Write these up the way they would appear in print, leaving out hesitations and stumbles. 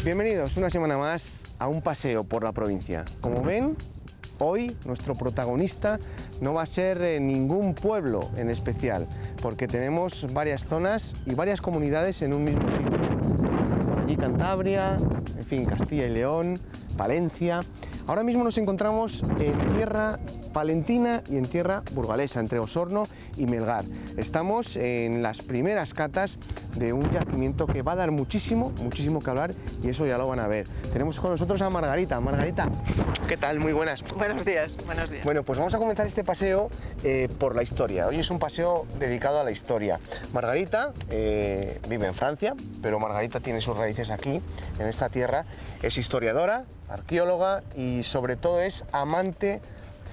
Bienvenidos una semana más a un paseo por la provincia. Como ven, hoy nuestro protagonista no va a ser ningún pueblo en especial, porque tenemos varias zonas y varias comunidades en un mismo sitio. Por allí Cantabria, en fin, Castilla y León, Palencia. Ahora mismo nos encontramos en tierra palentina y en tierra burgalesa, entre Osorno y Melgar. Estamos en las primeras catas de un yacimiento que va a dar muchísimo que hablar, y eso ya lo van a ver. Tenemos con nosotros a Margarita. Margarita, ¿qué tal? Muy buenas. Buenos días, buenos días. Bueno, pues vamos a comenzar este paseo por la historia. Hoy es un paseo dedicado a la historia. Margarita vive en Francia, pero Margarita tiene sus raíces aquí, en esta tierra. Es historiadora, arqueóloga y sobre todo es amante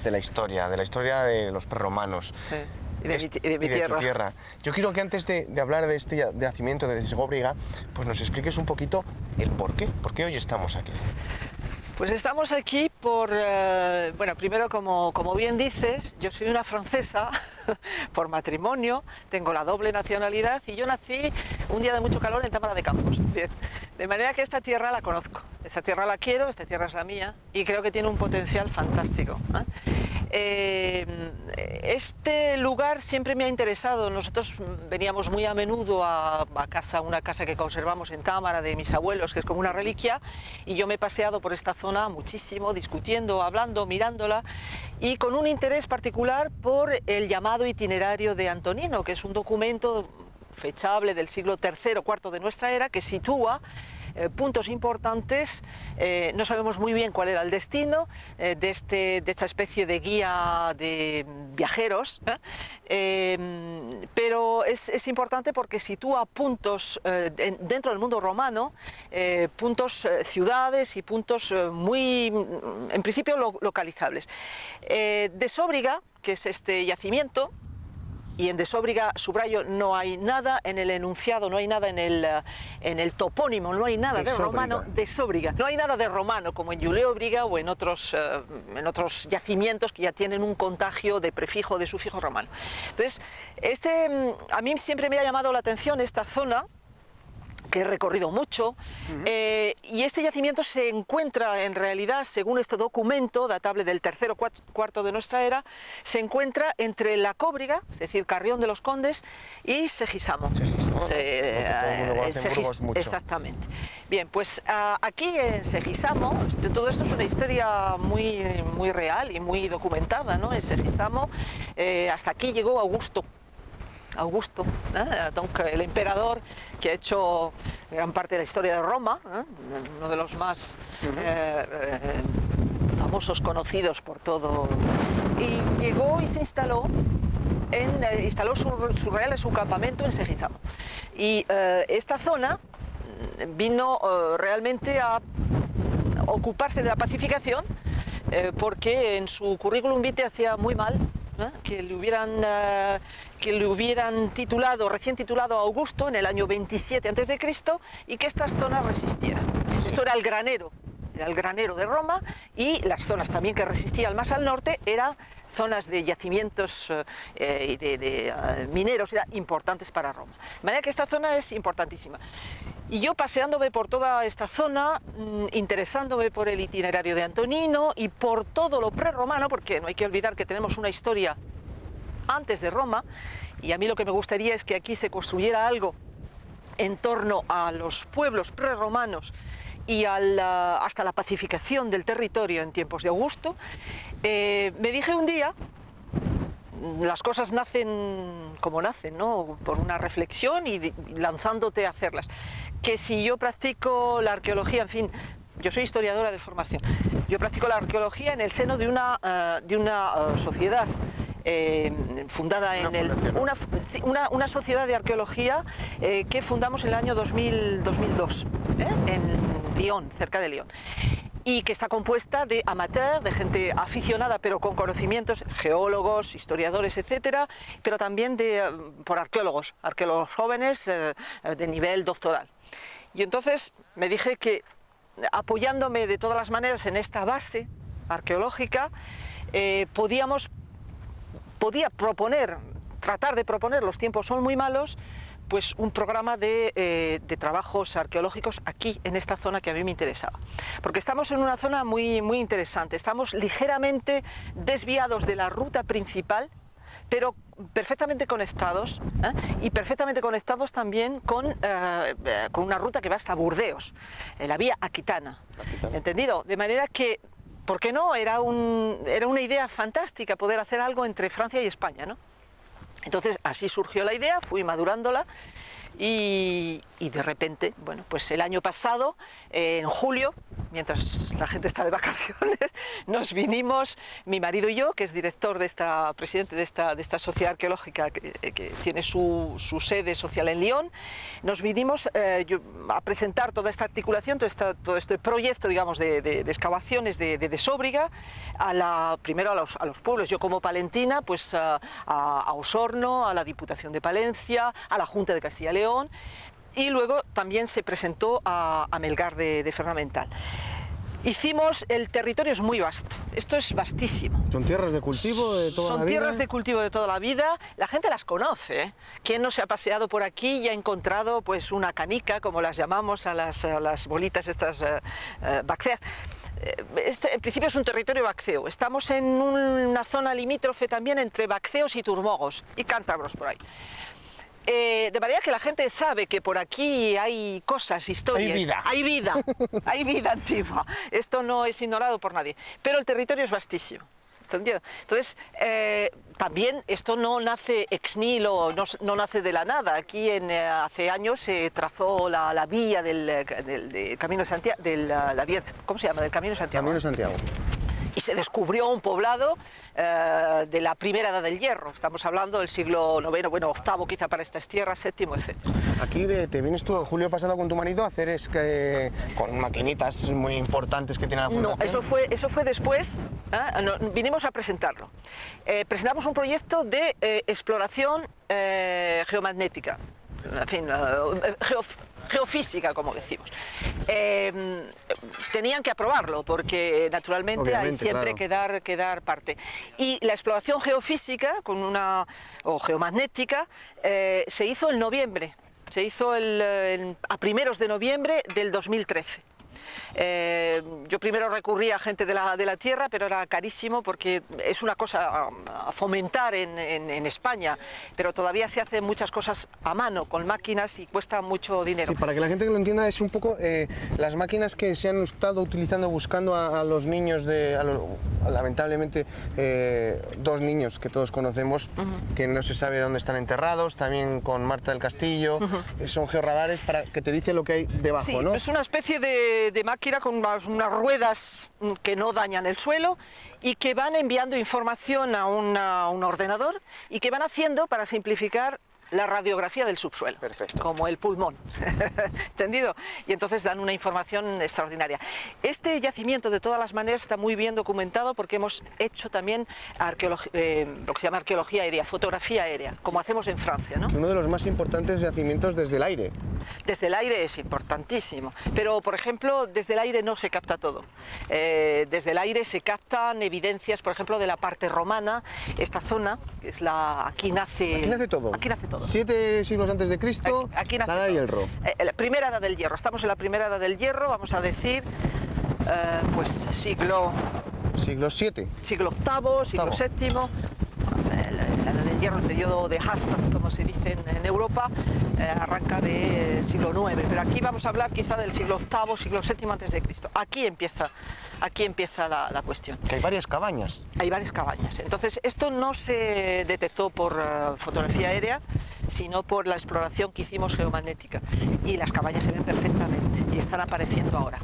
de la historia de los prerromanos. Sí. Y de mi tierra. Tu tierra. Yo quiero que antes de hablar de este yacimiento de Segóbriga, pues nos expliques un poquito el por qué hoy estamos aquí. Pues estamos aquí por, bueno, primero como bien dices, yo soy una francesa por matrimonio, tengo la doble nacionalidad y yo nací un día de mucho calor en Támara de Campos. Bien. De manera que esta tierra la conozco, esta tierra la quiero, esta tierra es la mía y creo que tiene un potencial fantástico. Este lugar siempre me ha interesado. Nosotros veníamos muy a menudo a una casa que conservamos en Támara de mis abuelos, que es como una reliquia, y yo me he paseado por esta zona muchísimo, discutiendo, hablando, mirándola, y con un interés particular por el llamado Itinerario de Antonino, que es un documento fechable del siglo III o IV de nuestra era, que sitúa puntos importantes. No sabemos muy bien cuál era el destino de esta especie de guía de viajeros, pero es importante porque sitúa puntos dentro del mundo romano, puntos ciudades y puntos muy, en principio, localizables. De Sóbriga, que es este yacimiento, y en de Sóbriga, subrayo, no hay nada en el enunciado, no hay nada en el topónimo, no hay nada de romano de Sóbriga. No hay nada de romano como en Julio-Briga o en otros yacimientos que ya tienen un contagio de prefijo, de sufijo romano. Entonces, a mí siempre me ha llamado la atención esta zona, que he recorrido mucho, y este yacimiento se encuentra en realidad, según este documento datable del III o IV de nuestra era, se encuentra entre la Cóbriga, es decir, Carrión de los Condes, y Segisamo. Exactamente. Bien, pues aquí en Segisamo, todo esto es una historia muy real y muy documentada, ¿no? En Segisamo, hasta aquí llegó Augusto, el emperador que ha hecho gran parte de la historia de Roma, uno de los más famosos, conocidos por todo, y llegó y se instaló su campamento en Segisamo. Y esta zona vino realmente a ocuparse de la pacificación, porque en su currículum vitae hacía muy mal que le hubieran recién titulado Augusto en el año 27 a.C. y que estas zonas resistieran. Sí. Esto era el granero de Roma, y las zonas también que resistían más al norte eran zonas de yacimientos y de mineros importantes para Roma. De manera que esta zona es importantísima. Y yo, paseándome por toda esta zona, interesándome por el Itinerario de Antonino y por todo lo prerromano, porque no hay que olvidar que tenemos una historia antes de Roma, y a mí lo que me gustaría es que aquí se construyera algo en torno a los pueblos prerromanos y hasta la pacificación del territorio en tiempos de Augusto. Me dije un día, las cosas nacen como nacen, ¿no? Por una reflexión y lanzándote a hacerlas, que si yo practico la arqueología, en fin, yo soy historiadora de formación, yo practico la arqueología en el seno de una sociedad fundada una sociedad de arqueología que fundamos en el año 2002 en Lyon, cerca de Lyon, y que está compuesta de amateurs, de gente aficionada pero con conocimientos, geólogos, historiadores, etcétera, pero también por arqueólogos jóvenes de nivel doctoral. Y entonces me dije que, apoyándome de todas las maneras en esta base arqueológica, podía tratar de proponer, los tiempos son muy malos, pues un programa de trabajos arqueológicos aquí, en esta zona que a mí me interesaba. Porque estamos en una zona muy interesante, estamos ligeramente desviados de la ruta principal, pero perfectamente conectados, y perfectamente conectados también con una ruta que va hasta Burdeos, la vía Aquitana, ¿entendido? De manera que, ¿por qué no? Era una idea fantástica poder hacer algo entre Francia y España, ¿no? Entonces así surgió la idea, fui madurándola y de repente, bueno, pues el año pasado, en julio, mientras la gente está de vacaciones, nos vinimos, mi marido y yo, que es director presidente de esta sociedad arqueológica que tiene su sede social en Lyon, nos vinimos a presentar toda esta articulación, todo este proyecto, digamos, de excavaciones de Sóbriga, primero a los pueblos. Yo como palentina, pues a Osorno, a la Diputación de Palencia, a la Junta de Castilla y León, y luego también se presentó a Melgar de Ferramental. El territorio es muy vasto, esto es vastísimo. ¿Son tierras de cultivo de toda la vida? Son tierras de cultivo de toda la vida, la gente las conoce, ¿eh? ¿Quién no se ha paseado por aquí y ha encontrado pues una canica, como las llamamos a las bolitas estas bacceas? En principio es un territorio bacceo, estamos en una zona limítrofe también entre bacceos y turmogos y cántabros por ahí. De manera que la gente sabe que por aquí hay cosas, historias, hay vida antigua. Esto no es ignorado por nadie, pero el territorio es vastísimo. ¿Entendido? Entonces, también esto no nace ex nihilo, no nace de la nada. Aquí hace años se trazó la vía del Camino de Santiago, ¿cómo se llama? Del Camino de Santiago. Camino de Santiago. Y se descubrió un poblado de la primera edad del hierro. Estamos hablando del siglo IX, bueno, VIII quizá para estas tierras, VII, etc. Aquí te vienes tú en julio pasado con tu marido a hacer con maquinitas muy importantes que tiene la fundación. No, eso fue después, vinimos a presentarlo. Presentamos un proyecto de exploración geomagnética, en fin, geofísica, como decimos. Tenían que aprobarlo porque naturalmente hay siempre claro, que dar parte. Y la exploración geofísica o geomagnética se hizo en noviembre, se hizo a primeros de noviembre del 2013. Yo primero recurrí a gente de la tierra, pero era carísimo porque es una cosa a fomentar en España, pero todavía se hacen muchas cosas a mano, con máquinas, y cuesta mucho dinero. Sí, para que la gente que lo entienda, es un poco las máquinas que se han estado utilizando buscando a los niños, lamentablemente, 2 niños que todos conocemos, que no se sabe dónde están enterrados, también con Marta del Castillo, son georradares para que te dice lo que hay debajo, sí, ¿no? Es una especie de máquina con unas ruedas que no dañan el suelo y que van enviando información a un ordenador y que van haciendo, para simplificar, la radiografía del subsuelo. Perfecto. Como el pulmón, ¿entendido? Y entonces dan una información extraordinaria. Este yacimiento, de todas las maneras, está muy bien documentado porque hemos hecho también lo que se llama arqueología aérea, fotografía aérea, como hacemos en Francia, ¿no? Uno de los más importantes yacimientos desde el aire. Desde el aire es importantísimo, pero por ejemplo desde el aire no se capta todo. Desde el aire se captan evidencias, por ejemplo, de la parte romana. Esta zona, es aquí nace todo. Aquí nace todo. 7 siglos antes de Cristo, aquí nace la edad del hierro. La primera edad del hierro, estamos en la primera edad del hierro, vamos a decir, pues siglo VII. Siglo VIII, siglo VII. La edad del hierro, el periodo de Hallstatt, como se dice en Europa, arranca del siglo IX, pero aquí vamos a hablar quizá del siglo VIII, siglo VII antes de Cristo. Aquí empieza la cuestión. Que hay varias cabañas. Hay varias cabañas. Entonces, esto no se detectó por fotografía aérea, sino por la exploración que hicimos geomagnética. Y las cabañas se ven perfectamente y están apareciendo ahora.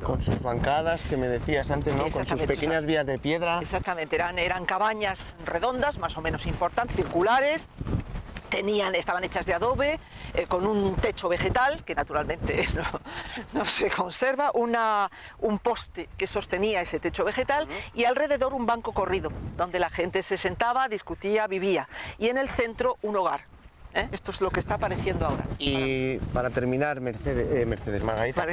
Con sus bancadas, que me decías antes, ¿no? Con sus pequeñas vías de piedra. Exactamente, eran cabañas redondas, más o menos importantes, circulares. Estaban hechas de adobe, con un techo vegetal, que naturalmente no se conserva, un poste que sostenía ese techo vegetal, y alrededor un banco corrido, donde la gente se sentaba, discutía, vivía, y en el centro un hogar. Esto es lo que está apareciendo ahora. Y para terminar, Margarita,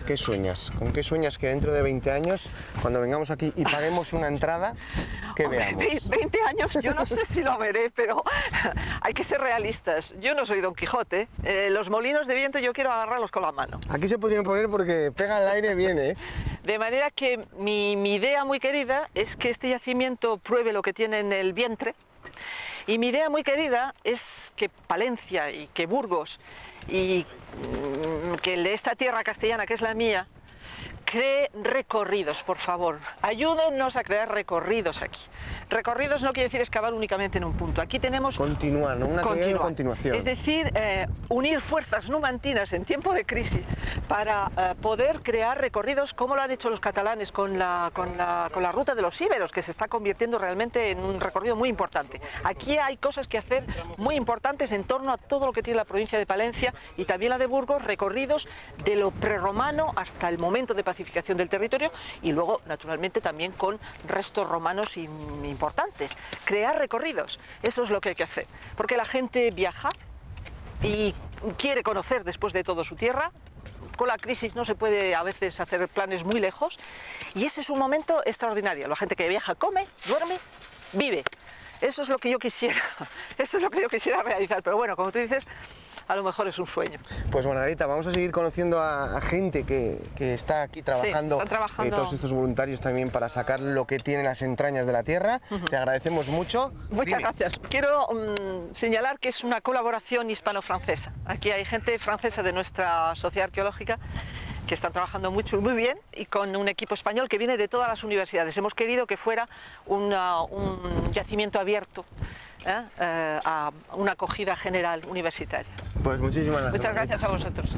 ¿Qué sueñas? ¿Con qué sueñas que dentro de 20 años, cuando vengamos aquí y paguemos una entrada, que veamos? 20 años yo no sé si lo veré, pero hay que ser realistas. Yo no soy Don Quijote. Los molinos de viento yo quiero agarrarlos con la mano. Aquí se podrían poner porque pega el aire bien, ¿eh? De manera que mi idea muy querida es que este yacimiento pruebe lo que tiene en el vientre. Y mi idea muy querida es que Palencia y que Burgos y que esta tierra castellana que es la mía cree recorridos, por favor. Ayúdennos a crear recorridos aquí. Recorridos no quiere decir excavar únicamente en un punto. Aquí tenemos... Continuar, ¿no? Una teoría de continuación. Es decir, unir fuerzas numantinas en tiempo de crisis para poder crear recorridos como lo han hecho los catalanes con la ruta de los íberos, que se está convirtiendo realmente en un recorrido muy importante. Aquí hay cosas que hacer muy importantes en torno a todo lo que tiene la provincia de Palencia y también la de Burgos, recorridos de lo prerromano hasta el momento de pacificación del territorio y luego, naturalmente, también con restos romanos importantes. Crear recorridos, eso es lo que hay que hacer, porque la gente viaja y quiere conocer después de todo su tierra. Con la crisis no se puede a veces hacer planes muy lejos y ese es un momento extraordinario. La gente que viaja come, duerme, vive. Eso es lo que yo quisiera, eso es lo que yo quisiera realizar, pero bueno, como tú dices, a lo mejor es un sueño. Pues Margarita, vamos a seguir conociendo a gente que está aquí trabajando, sí, están trabajando. Todos estos voluntarios también para sacar lo que tiene las entrañas de la tierra. Te agradecemos mucho. Muchas gracias. Quiero señalar que es una colaboración hispano-francesa. Aquí hay gente francesa de nuestra sociedad arqueológica que están trabajando mucho y muy bien y con un equipo español que viene de todas las universidades. Hemos querido que fuera un yacimiento abierto a una acogida general universitaria. Pues muchísimas gracias. Muchas gracias a vosotros.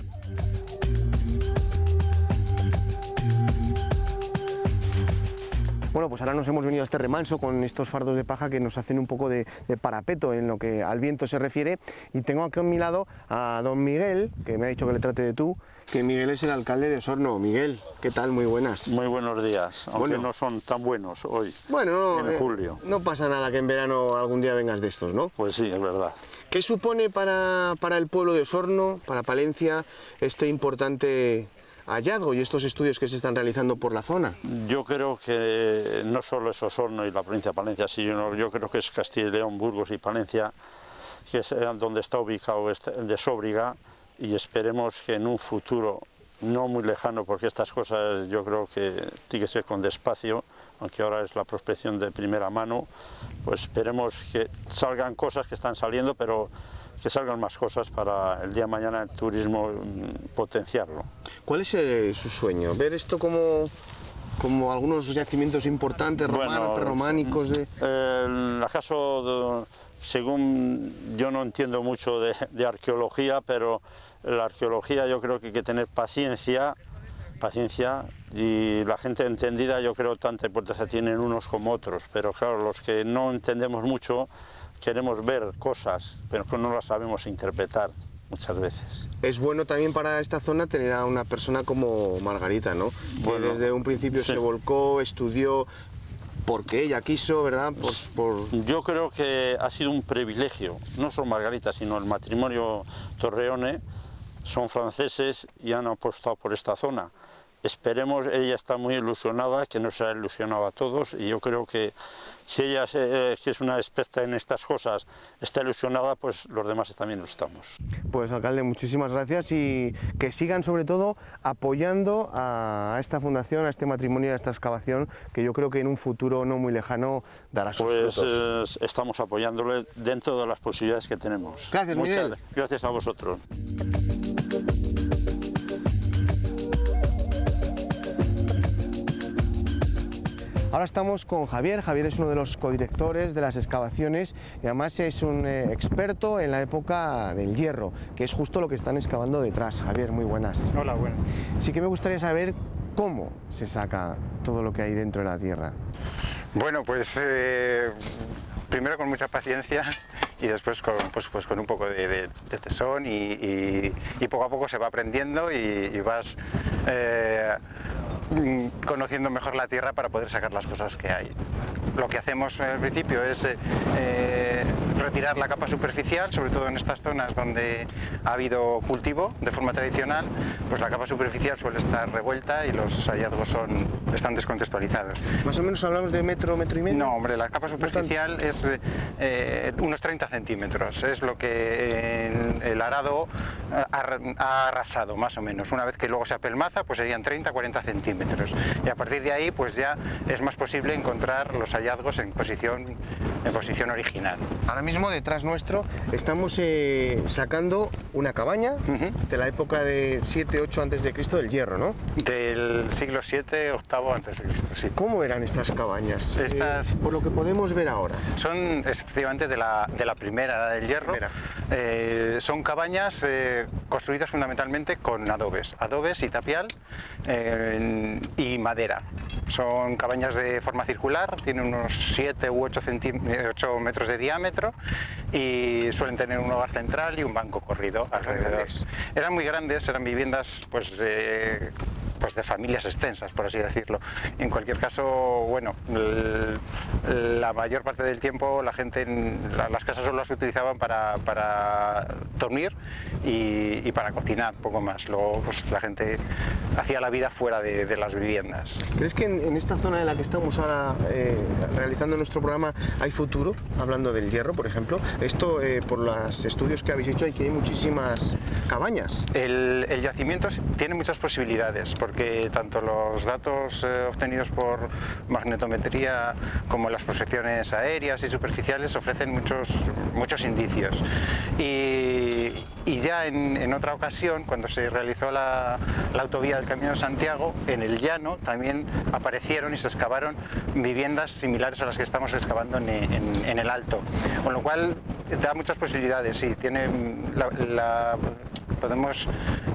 Bueno, pues ahora nos hemos venido a este remanso con estos fardos de paja que nos hacen un poco de parapeto en lo que al viento se refiere y tengo aquí a mi lado a don Miguel, que me ha dicho que le trate de tú, que Miguel es el alcalde de Osorno. Miguel, ¿qué tal? Muy buenas. Muy buenos días, aunque no son tan buenos hoy, en julio. No pasa nada que en verano algún día vengas de estos, ¿no? Pues sí, es verdad. ¿Qué supone para el pueblo de Osorno, para Palencia, este importante hallazgo y estos estudios que se están realizando por la zona? Yo creo que no solo es Osorno y la provincia de Palencia, sino yo creo que es Castilla y León, Burgos y Palencia, que es donde está ubicado el de Sóbriga, y esperemos que en un futuro no muy lejano, porque estas cosas yo creo que tiene que ser con despacio, aunque ahora es la prospección de primera mano, pues esperemos que salgan cosas que están saliendo, pero que salgan más cosas para el día de mañana el turismo potenciarlo. ¿Cuál es su sueño? ¿Ver esto como algunos yacimientos importantes, romanos, prerrománicos? En acaso, según yo no entiendo mucho de arqueología, pero la arqueología yo creo que hay que tener paciencia, y la gente entendida yo creo tanta importancia tienen unos como otros, pero claro, los que no entendemos mucho queremos ver cosas, pero que no las sabemos interpretar muchas veces. Es bueno también para esta zona tener a una persona como Margarita, ¿no? Bueno, que desde un principio sí, se volcó, estudió, porque ella quiso, ¿verdad? Yo creo que ha sido un privilegio, no solo Margarita, sino el matrimonio Torreone, son franceses y han apostado por esta zona. Esperemos, ella está muy ilusionada, que nos ha ilusionado a todos, y yo creo que si ella, que es una experta en estas cosas, está ilusionada, pues los demás también lo estamos. Pues alcalde, muchísimas gracias y que sigan sobre todo apoyando a esta fundación, a este matrimonio, a esta excavación, que yo creo que en un futuro no muy lejano dará sus frutos. Estamos apoyándole dentro de las posibilidades que tenemos. Gracias, Miguel. Gracias a vosotros. Ahora estamos con Javier. Javier es uno de los codirectores de las excavaciones y además es un experto en la época del hierro, que es justo lo que están excavando detrás. Javier, muy buenas. Hola, buenas. Sí que me gustaría saber cómo se saca todo lo que hay dentro de la tierra. Bueno, pues primero con mucha paciencia y después con un poco de tesón y poco a poco se va aprendiendo y vas conociendo mejor la tierra para poder sacar las cosas que hay. Lo que hacemos al principio es retirar la capa superficial, sobre todo en estas zonas donde ha habido cultivo de forma tradicional, pues la capa superficial suele estar revuelta y los hallazgos están descontextualizados. Más o menos hablamos de metro, metro y medio. No, hombre, la capa superficial es unos 30 centímetros, es lo que el arado ha arrasado, más o menos. Una vez que luego se apelmaza, pues serían 30-40 centímetros. Y a partir de ahí, pues ya es más posible encontrar los hallazgos en posición original. Ahora mismo detrás nuestro estamos sacando una cabaña de la época de 7-8 antes de Cristo del Hierro, ¿no? Del siglo VII, VIII antes de Cristo, sí. ¿Cómo eran estas cabañas? Por lo que podemos ver ahora. Son efectivamente de la primera Edad del Hierro. Son cabañas construidas fundamentalmente con adobes y tapial y madera. Son cabañas de forma circular, tienen unos 7 u 8 metros de diámetro y suelen tener un hogar central y un banco corrido alrededor. Eran muy grandes, eran viviendas pues de familias extensas, por así decirlo. En cualquier caso, bueno, la mayor parte del tiempo la gente, las casas solo las utilizaban para dormir y para cocinar, poco más. Luego pues la gente hacía la vida fuera de las viviendas. ¿Crees que en esta zona en la que estamos ahora realizando nuestro programa hay futuro? Hablando del hierro, por ejemplo. Esto, por los estudios que habéis hecho, hay muchísimas cabañas. El yacimiento tiene muchas posibilidades, porque tanto los datos obtenidos por magnetometría como las prospecciones aéreas y superficiales ofrecen muchos indicios. Y ya en otra ocasión, cuando se realizó la autovía del Camino de Santiago, en el llano también aparecieron y se excavaron viviendas similares a las que estamos excavando en el Alto, con lo cual da muchas posibilidades. Sí, podemos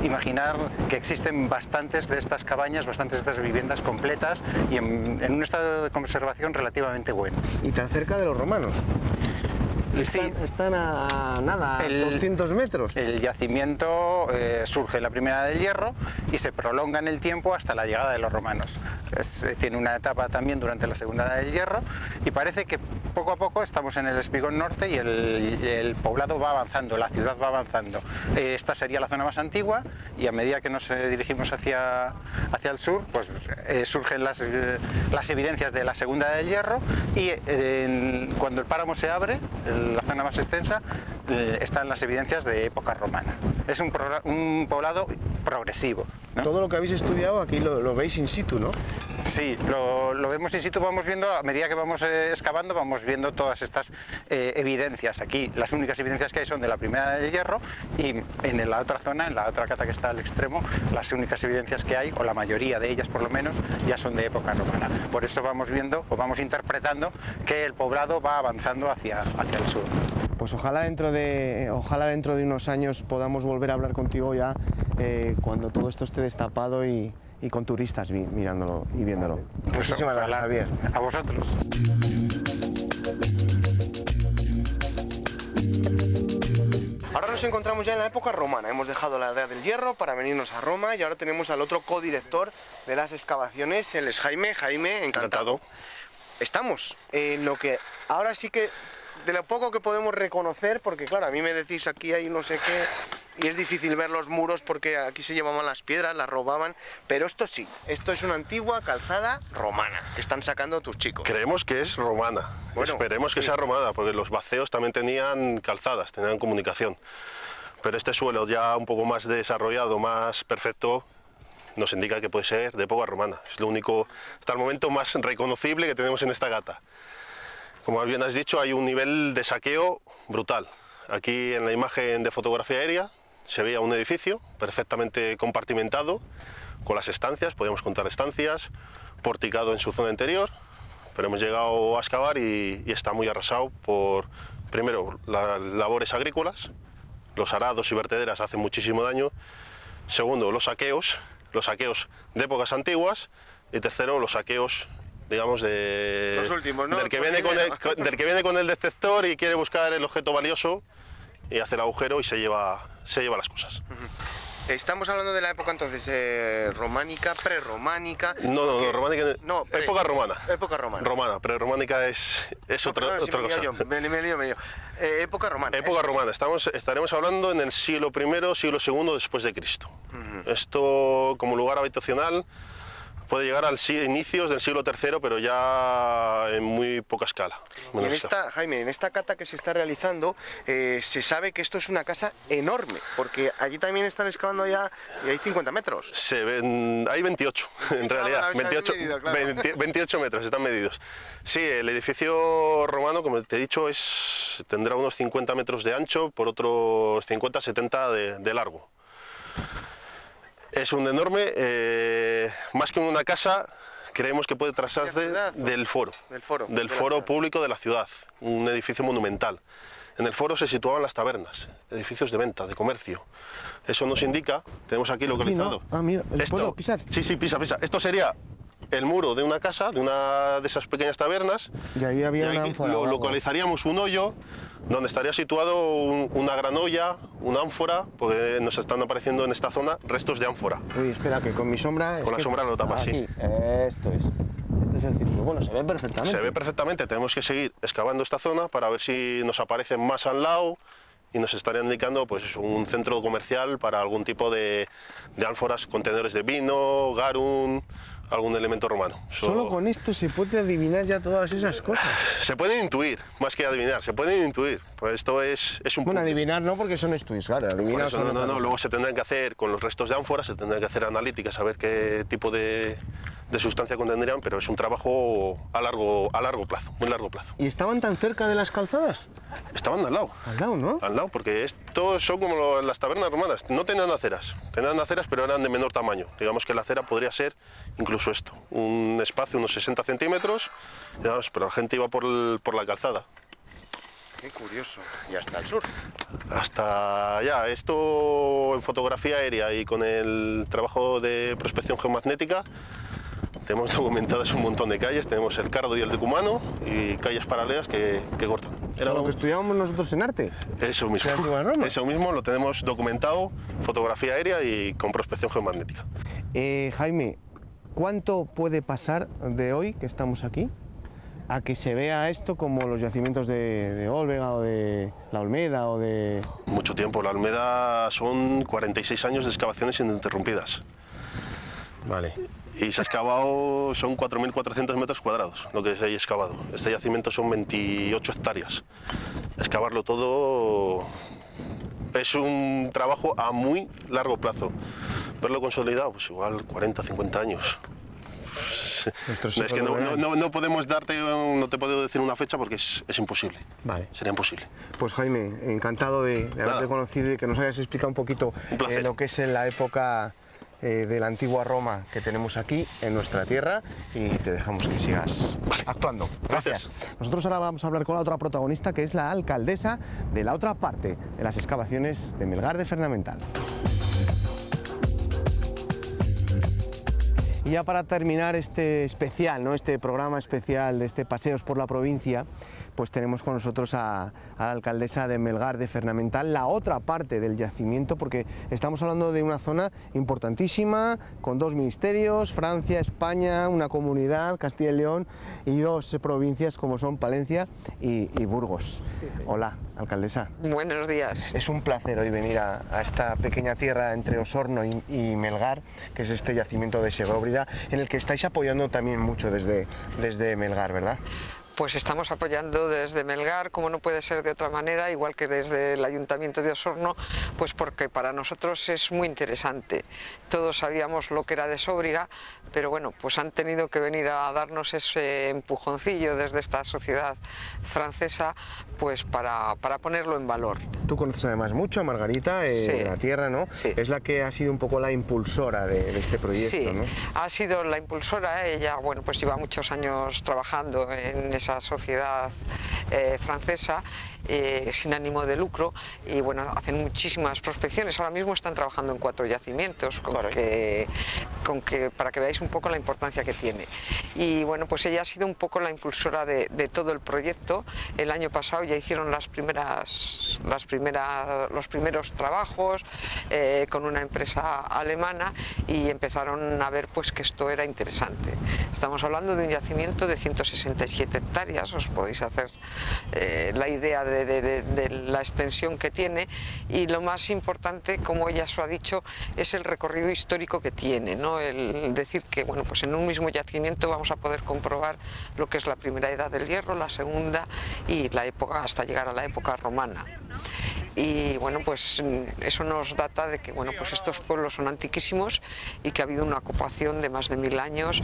imaginar que existen bastantes de estas cabañas, bastantes de estas viviendas completas y en un estado de conservación relativamente bueno. Y tan cerca de los romanos. Están a nada, a 200 metros. El yacimiento surge en la primera Edad del Hierro y se prolonga en el tiempo hasta la llegada de los romanos. Tiene una etapa también durante la segunda Edad del Hierro y parece que poco a poco estamos en el espigón norte y el poblado va avanzando, la ciudad va avanzando. Esta sería la zona más antigua y a medida que nos dirigimos hacia el sur, pues surgen las evidencias de la segunda Edad del Hierro y cuando el páramo se abre, la zona más extensa, están las evidencias de época romana. Es un poblado progresivo, ¿no? Todo lo que habéis estudiado aquí lo veis in situ, ¿no? Sí, lo vemos in situ, vamos viendo, a medida que vamos excavando, vamos viendo todas estas evidencias. Aquí las únicas evidencias que hay son de la primera Edad del Hierro y en la otra zona, en la otra cata que está al extremo, las únicas evidencias que hay, o la mayoría de ellas por lo menos, ya son de época romana. Por eso vamos viendo o vamos interpretando que el poblado va avanzando hacia el sur. Pues ojalá dentro de unos años podamos volver a hablar contigo ya cuando todo esto esté destapado y con turistas mirándolo y viéndolo. Pues muchísimas gracias, Javier. A vosotros. Ahora nos encontramos ya en la época romana. Hemos dejado la Edad del Hierro para venirnos a Roma y ahora tenemos al otro codirector de las excavaciones, él es Jaime. Jaime, encantado. Estamos en lo que ahora sí que, de lo poco que podemos reconocer, porque claro, a mí me decís aquí hay no sé qué y es difícil ver los muros porque aquí se llevaban las piedras, las robaban, pero esto sí, esto es una antigua calzada romana que están sacando tus chicos. Creemos que es romana, bueno, esperemos que sea romana, porque los baceos también tenían calzadas, tenían comunicación, pero este suelo ya un poco más desarrollado, más perfecto, nos indica que puede ser de época romana. Es lo único, hasta el momento, más reconocible que tenemos en esta gata. Como bien has dicho, hay un nivel de saqueo brutal. Aquí en la imagen de fotografía aérea se veía un edificio perfectamente compartimentado, con las estancias, podíamos contar estancias, porticado en su zona interior, pero hemos llegado a excavar y está muy arrasado por, primero, las labores agrícolas, los arados y vertederas hacen muchísimo daño, segundo, los saqueos de épocas antiguas, y tercero, los saqueos, digamos, los últimos, ¿no? del que viene con el detector y quiere buscar el objeto valioso y hace el agujero y se lleva las cosas. Estamos hablando de la época entonces románica, prerrománica. No, románica. No, época romana. Época romana. Romana, prerrománica es otra cosa. Me lío. Época romana. Época romana. Estaremos hablando en el siglo I, siglo II después de Cristo. Esto como lugar habitacional puede llegar al inicios del siglo III, pero ya en muy poca escala. Jaime, en esta cata que se está realizando, se sabe que esto es una casa enorme, porque allí también están excavando ya y hay 50 metros. Se ven, hay 28, en realidad, 28 metros están medidos. Sí, el edificio romano, como te he dicho, tendrá unos 50 metros de ancho por otros 50-70 de largo. Es un enorme, más que una casa, creemos que puede trazarse del foro público de la ciudad, un edificio monumental. En el foro se situaban las tabernas, edificios de venta, de comercio. Eso nos indica, tenemos aquí localizado. Sí, ¿no? Mira, ¿puedo pisar? Sí, pisa. Esto sería el muro de una casa, de una de esas pequeñas tabernas. Y ahí había una ánfora. Localizaríamos un hoyo donde estaría situado una gran olla, una ánfora, porque nos están apareciendo en esta zona restos de ánfora. Uy, espera, que con mi sombra... Con la sombra lo tapas, sí. Esto es. Este es el círculo. Bueno, se ve perfectamente. Se ve perfectamente. Tenemos que seguir excavando esta zona para ver si nos aparecen más al lado y nos estarían indicando pues, un centro comercial para algún tipo de ánforas, contenedores de vino, garum, algún elemento romano. Solo con esto se puede adivinar ya todas esas cosas. Se pueden intuir, más que adivinar, se pueden intuir. Pues esto es un... Bueno, adivinar no, porque son estudios, claro. Adivinar eso, no, luego se tendrán que hacer, con los restos de ánforas, se tendrán que hacer analíticas, saber qué tipo de sustancia contendrían, pero es un trabajo a largo plazo, muy largo plazo. ¿Y estaban tan cerca de las calzadas? Estaban al lado. Al lado, ¿no? Al lado, porque estos son como las tabernas romanas, no tenían aceras, pero eran de menor tamaño. Digamos que la acera podría ser incluso esto, un espacio unos 60 centímetros, digamos, pero la gente iba por la calzada. Qué curioso. ¿Y hasta el sur? Hasta allá. Esto en fotografía aérea y con el trabajo de prospección geomagnética tenemos documentadas un montón de calles. Tenemos el Cardo y el Decumano y calles paralelas que cortan. Era lo que estudiábamos nosotros en arte. Eso mismo. Eso mismo lo tenemos documentado, fotografía aérea y con prospección geomagnética. Jaime, ¿cuánto puede pasar de hoy que estamos aquí a que se vea esto como los yacimientos de Olvega o de La Olmeda o de...? Mucho tiempo. La Olmeda son 46 años de excavaciones ininterrumpidas. Vale. Y se ha excavado, son 4.400 metros cuadrados lo que se ha excavado. Este yacimiento son 28 hectáreas. Excavarlo todo es un trabajo a muy largo plazo. Verlo consolidado, pues igual 40, 50 años. Es que no podemos no te puedo decir una fecha porque es imposible. Vale. Sería imposible. Pues Jaime, encantado de haberte conocido y que nos hayas explicado un poquito lo que es en la época de la antigua Roma que tenemos aquí en nuestra tierra, y te dejamos que sigas actuando. Gracias. Nosotros ahora vamos a hablar con la otra protagonista, que es la alcaldesa de la otra parte de las excavaciones de Melgar de Fernamental. Y ya para terminar este especial, ¿no? Este programa especial de este Paseos por la Provincia, pues tenemos con nosotros a la alcaldesa de Melgar de Fernamental, la otra parte del yacimiento, porque estamos hablando de una zona importantísima, con dos ministerios, Francia, España, una comunidad, Castilla y León, y dos provincias como son Palencia y Burgos. Hola, alcaldesa. Buenos días. Es un placer hoy venir a esta pequeña tierra entre Osorno y Melgar, que es este yacimiento de Segóbrida, en el que estáis apoyando también mucho desde Melgar, ¿verdad? Pues estamos apoyando desde Melgar, como no puede ser de otra manera, igual que desde el Ayuntamiento de Osorno, pues porque para nosotros es muy interesante. Todos sabíamos lo que era de Sóbriga, pero bueno, pues han tenido que venir a darnos ese empujoncillo desde esta sociedad francesa, pues para ponerlo en valor. Tú conoces además mucho a Margarita, de la tierra, ¿no? Sí. Es la que ha sido un poco la impulsora de este proyecto, sí, ¿no? Ha sido la impulsora. Ella, bueno, pues lleva muchos años trabajando en esa sociedad francesa, sin ánimo de lucro, y bueno, hacen muchísimas prospecciones. Ahora mismo están trabajando en 4 yacimientos, para que veáis un poco la importancia que tiene. Y bueno, pues ella ha sido un poco la impulsora de todo el proyecto. El año pasado ya hicieron los primeros trabajos con una empresa alemana, y empezaron a ver pues que esto era interesante. Estamos hablando de un yacimiento de 167 hectáreas, os podéis hacer la idea de la extensión que tiene, y lo más importante, como ella os ha dicho, es el recorrido histórico que tiene, ¿no? El decir que bueno, pues en un mismo yacimiento vamos a poder comprobar lo que es la primera edad del hierro, la segunda y la época, hasta llegar a la época romana. Y bueno, pues eso nos data de que bueno, pues estos pueblos son antiquísimos y que ha habido una ocupación de más de 1000 años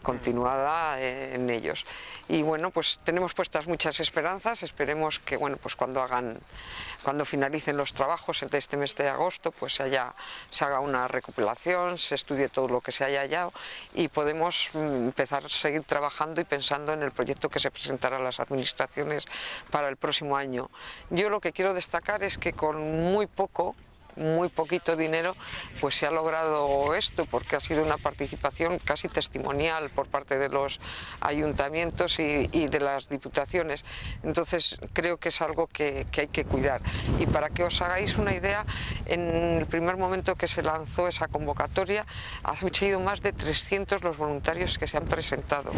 continuada en ellos. Y bueno, pues tenemos puestas muchas esperanzas. Esperemos que bueno, pues cuando finalicen los trabajos de este mes de agosto, pues se haga una recopilación, se estudie todo lo que se haya hallado, y podemos empezar a seguir trabajando y pensando en el proyecto que se presentará a las administraciones para el próximo año. Yo lo que quiero destacar es que con muy poquito dinero pues se ha logrado esto, porque ha sido una participación casi testimonial por parte de los ayuntamientos y de las diputaciones. Entonces creo que es algo que hay que cuidar. Y para que os hagáis una idea, en el primer momento que se lanzó esa convocatoria ha sido más de 300 los voluntarios que se han presentado,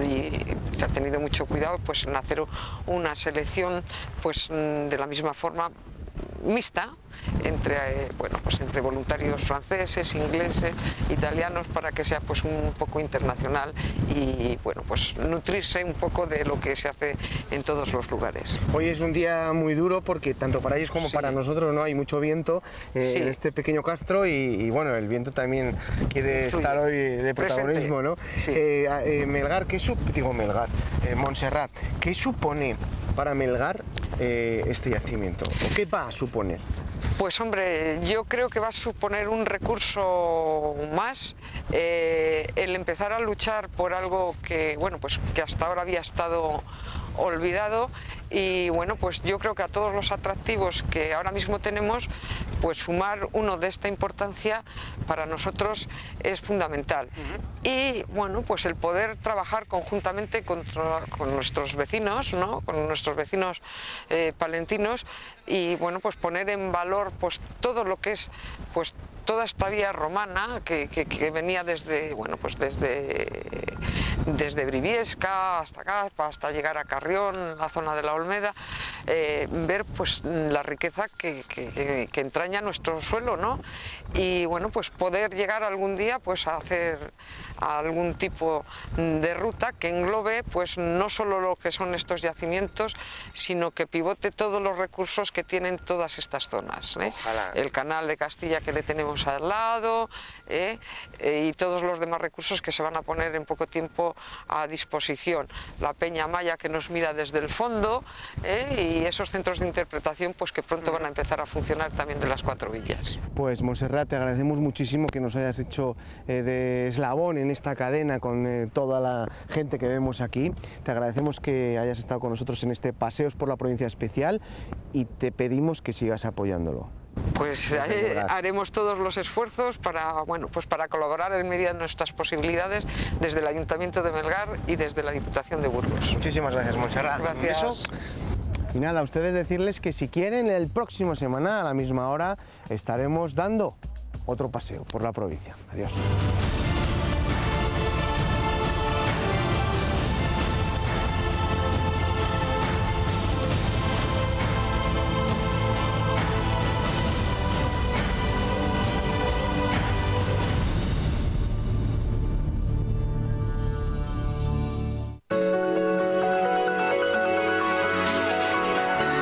y se ha tenido mucho cuidado pues en hacer una selección pues de la misma forma mixta entre voluntarios franceses, ingleses, italianos, para que sea pues un poco internacional y bueno, pues nutrirse un poco de lo que se hace en todos los lugares. Hoy es un día muy duro porque tanto para ellos como para nosotros, ¿no? Hay mucho viento en este pequeño castro, y bueno, el viento también quiere estar hoy de protagonismo, ¿no? Sí. Montserrat, ¿qué supone para Melgar este yacimiento? ¿O qué va a suponer? Pues hombre, yo creo que va a suponer un recurso más, el empezar a luchar por algo que, bueno, pues que hasta ahora había estado olvidado, y bueno, pues yo creo que a todos los atractivos que ahora mismo tenemos, pues sumar uno de esta importancia para nosotros es fundamental. Y bueno, pues el poder trabajar conjuntamente con nuestros vecinos, ¿no? Con nuestros vecinos palentinos, y bueno, pues poner en valor pues todo lo que es pues toda esta vía romana que venía desde, bueno, pues desde Briviesca hasta acá, hasta llegar a Carrión, la zona de la Olmeda, ver pues la riqueza que entraña nuestro suelo, ¿no? Y bueno, pues poder llegar algún día pues a hacer algún tipo de ruta que englobe pues no solo lo que son estos yacimientos, sino que pivote todos los recursos que tienen todas estas zonas, ¿eh? El canal de Castilla que le tenemos al lado, y todos los demás recursos que se van a poner en poco tiempo a disposición. La Peña Maya que nos mira desde el fondo, y esos centros de interpretación pues que pronto van a empezar a funcionar también de las 4 villas. Pues Montserrat, te agradecemos muchísimo que nos hayas hecho de eslabón en esta cadena con toda la gente que vemos aquí. Te agradecemos que hayas estado con nosotros en este Paseos por la Provincia Especial, y te pedimos que sigas apoyándolo. Pues haremos todos los esfuerzos para, bueno, pues para colaborar en medida de nuestras posibilidades desde el Ayuntamiento de Melgar y desde la Diputación de Burgos. Muchísimas gracias, Montserrat. Gracias. Un beso. Y nada, a ustedes decirles que si quieren, el próximo semana a la misma hora estaremos dando otro paseo por la provincia. Adiós.